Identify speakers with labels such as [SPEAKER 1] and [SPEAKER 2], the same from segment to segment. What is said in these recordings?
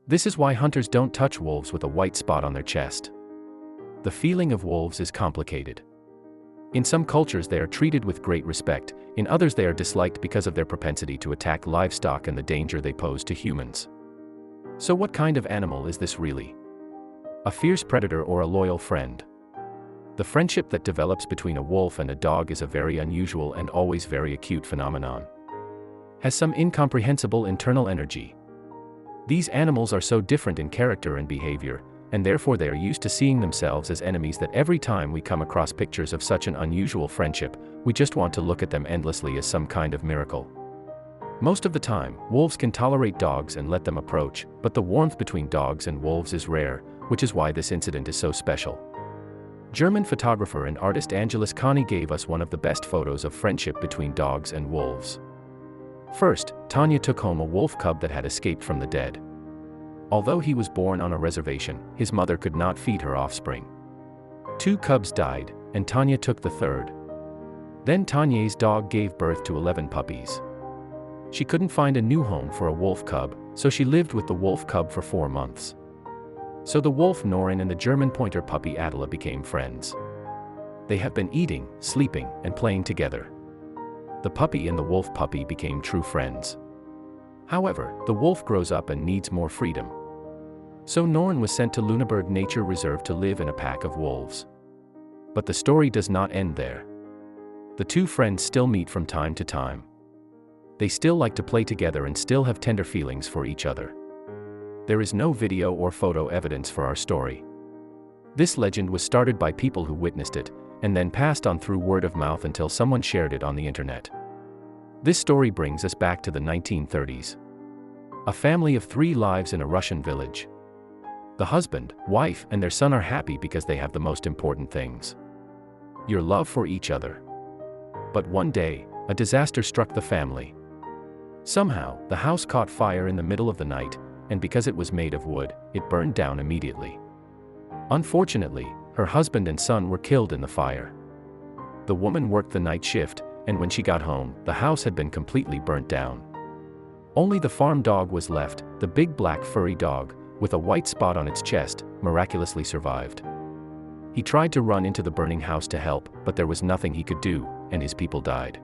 [SPEAKER 1] This is why hunters don't touch wolves with a white spot on their chest. The feeling of wolves is complicated. In some cultures they are treated with great respect, in others they are disliked because of their propensity to attack livestock and the danger they pose to humans. So what kind of animal is this really? A fierce predator or a loyal friend? The friendship that develops between a wolf and a dog is a very unusual and always very acute phenomenon. Has some incomprehensible internal energy. These animals are so different in character and behavior, and therefore they are used to seeing themselves as enemies that every time we come across pictures of such an unusual friendship, we just want to look at them endlessly as some kind of miracle. Most of the time, wolves can tolerate dogs and let them approach, but the warmth between dogs and wolves is rare, which is why this incident is so special. German photographer and artist Angelus Conny gave us one of the best photos of friendship between dogs and wolves. First, Tanya took home a wolf cub that had escaped from the dead. Although he was born on a reservation, his mother could not feed her offspring. 2 cubs died, and Tanya took the third. Then Tanya's dog gave birth to 11 puppies. She couldn't find a new home for a wolf cub, so she lived with the wolf cub for 4 months. So the wolf Norin and the German pointer puppy Adela became friends. They have been eating, sleeping, and playing together. The puppy and the wolf puppy became true friends. However, the wolf grows up and needs more freedom. So Norin was sent to Luneburg Nature Reserve to live in a pack of wolves. But the story does not end there. The 2 friends still meet from time to time. They still like to play together and still have tender feelings for each other. There is no video or photo evidence for our story. This legend was started by people who witnessed it, and then passed on through word of mouth until someone shared it on the internet. This story brings us back to the 1930s. A family of 3 lives in a Russian village. The husband, wife, and their son are happy because they have the most important things: your love for each other. But one day, a disaster struck the family. Somehow, the house caught fire in the middle of the night, and because it was made of wood, it burned down immediately. Unfortunately, her husband and son were killed in the fire. The woman worked the night shift, and when she got home, the house had been completely burnt down. Only the farm dog was left, the big black furry dog, with a white spot on its chest, miraculously survived. He tried to run into the burning house to help, but there was nothing he could do, and his people died.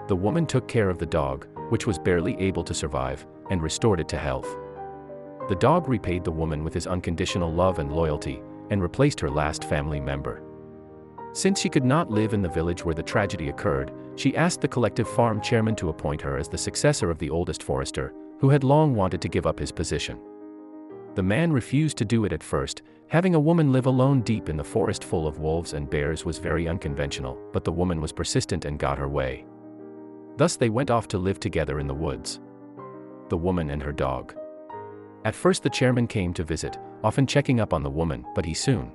[SPEAKER 1] The woman took care of the dog, which was barely able to survive, and restored it to health. The dog repaid the woman with his unconditional love and loyalty, and replaced her last family member. Since she could not live in the village where the tragedy occurred, she asked the collective farm chairman to appoint her as the successor of the oldest forester, who had long wanted to give up his position. The man refused to do it at first. Having a woman live alone deep in the forest full of wolves and bears was very unconventional, but the woman was persistent and got her way. Thus they went off to live together in the woods. The woman and her dog. At first the chairman came to visit, often checking up on the woman, but he soon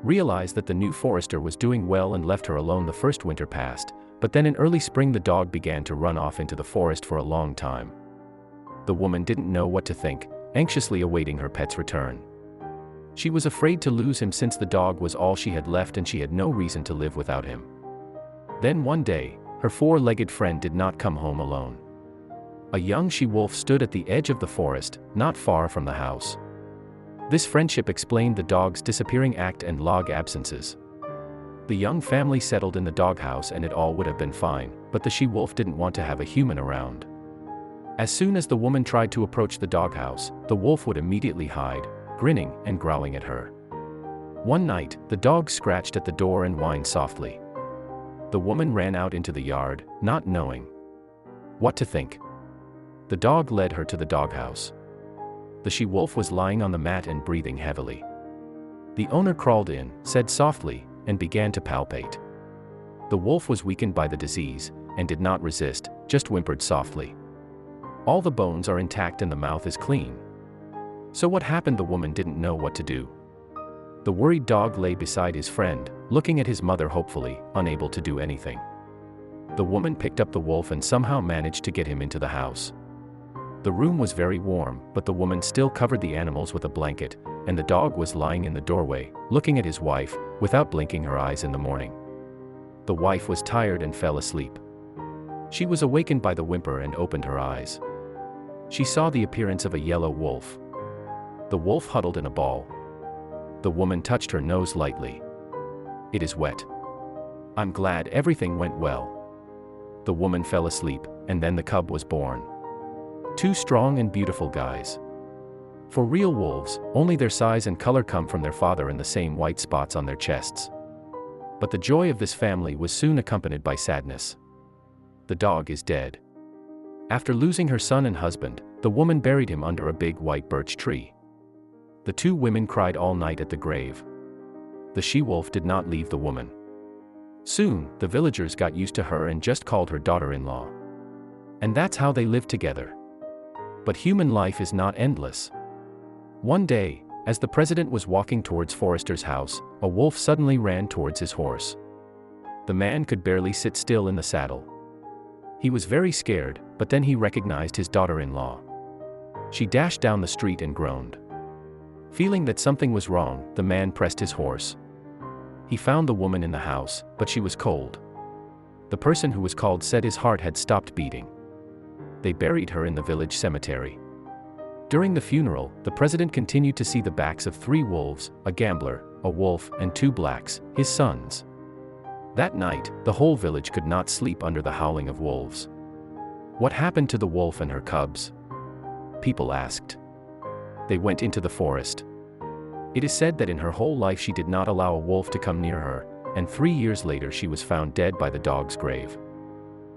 [SPEAKER 1] realized that the new forester was doing well and left her alone. The first winter passed, but then in early spring the dog began to run off into the forest for a long time. The woman didn't know what to think, anxiously awaiting her pet's return. She was afraid to lose him since the dog was all she had left and she had no reason to live without him. Then one day, her 4-legged friend did not come home alone. A young she-wolf stood at the edge of the forest, not far from the house. This friendship explained the dog's disappearing act and log absences. The young family settled in the doghouse and it all would have been fine, but the she-wolf didn't want to have a human around. As soon as the woman tried to approach the doghouse, the wolf would immediately hide, grinning and growling at her. One night, the dog scratched at the door and whined softly. The woman ran out into the yard, not knowing what to think. The dog led her to the doghouse. The she-wolf was lying on the mat and breathing heavily. The owner crawled in, said softly, and began to palpate. The wolf was weakened by the disease, and did not resist, just whimpered softly. All the bones are intact and the mouth is clean. So what happened? The woman didn't know what to do. The worried dog lay beside his friend, looking at his mother hopefully, unable to do anything. The woman picked up the wolf and somehow managed to get him into the house. The room was very warm, but the woman still covered the animals with a blanket, and the dog was lying in the doorway, looking at his wife, without blinking her eyes in the morning. The wife was tired and fell asleep. She was awakened by the whimper and opened her eyes. She saw the appearance of a yellow wolf, The wolf huddled in a ball. The woman touched her nose lightly. "It is wet. I'm glad everything went well." The woman fell asleep, and then the cub was born. Two strong and beautiful guys. For real wolves, only their size and color come from their father and the same white spots on their chests. But the joy of this family was soon accompanied by sadness. The dog is dead. After losing her son and husband, the woman buried him under a big white birch tree. The two women cried all night at the grave. The she-wolf did not leave the woman. Soon, the villagers got used to her and just called her daughter-in-law. And that's how they lived together. But human life is not endless. One day, as the president was walking towards Forrester's house, a wolf suddenly ran towards his horse. The man could barely sit still in the saddle. He was very scared, but then he recognized his daughter-in-law. She dashed down the street and groaned. Feeling that something was wrong, the man pressed his horse. He found the woman in the house, but she was cold. The person who was called said his heart had stopped beating. They buried her in the village cemetery. During the funeral, the president continued to see the backs of 3 wolves, a gambler, a wolf, and 2 blacks, his sons. That night, the whole village could not sleep under the howling of wolves. What happened to the wolf and her cubs? People asked. They went into the forest. It is said that in her whole life she did not allow a wolf to come near her, and 3 years later she was found dead by the dog's grave.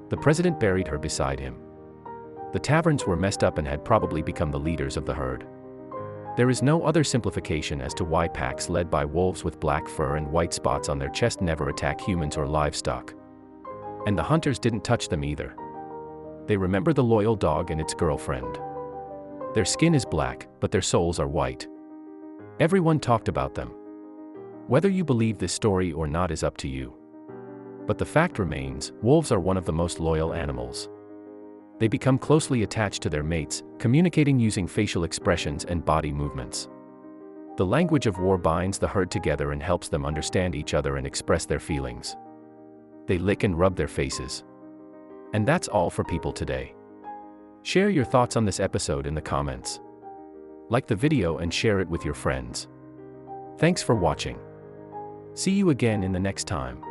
[SPEAKER 1] The president buried her beside him. The taverns were messed up and had probably become the leaders of the herd. There is no other simplification as to why packs led by wolves with black fur and white spots on their chest never attack humans or livestock. And the hunters didn't touch them either. They remember the loyal dog and its girlfriend. Their skin is black, but their souls are white. Everyone talked about them. Whether you believe this story or not is up to you. But the fact remains, wolves are one of the most loyal animals. They become closely attached to their mates, communicating using facial expressions and body movements. The language of war binds the herd together and helps them understand each other and express their feelings. They lick and rub their faces. And that's all for people today. Share your thoughts on this episode in the comments. Like the video and share it with your friends. Thanks for watching. See you again in the next time.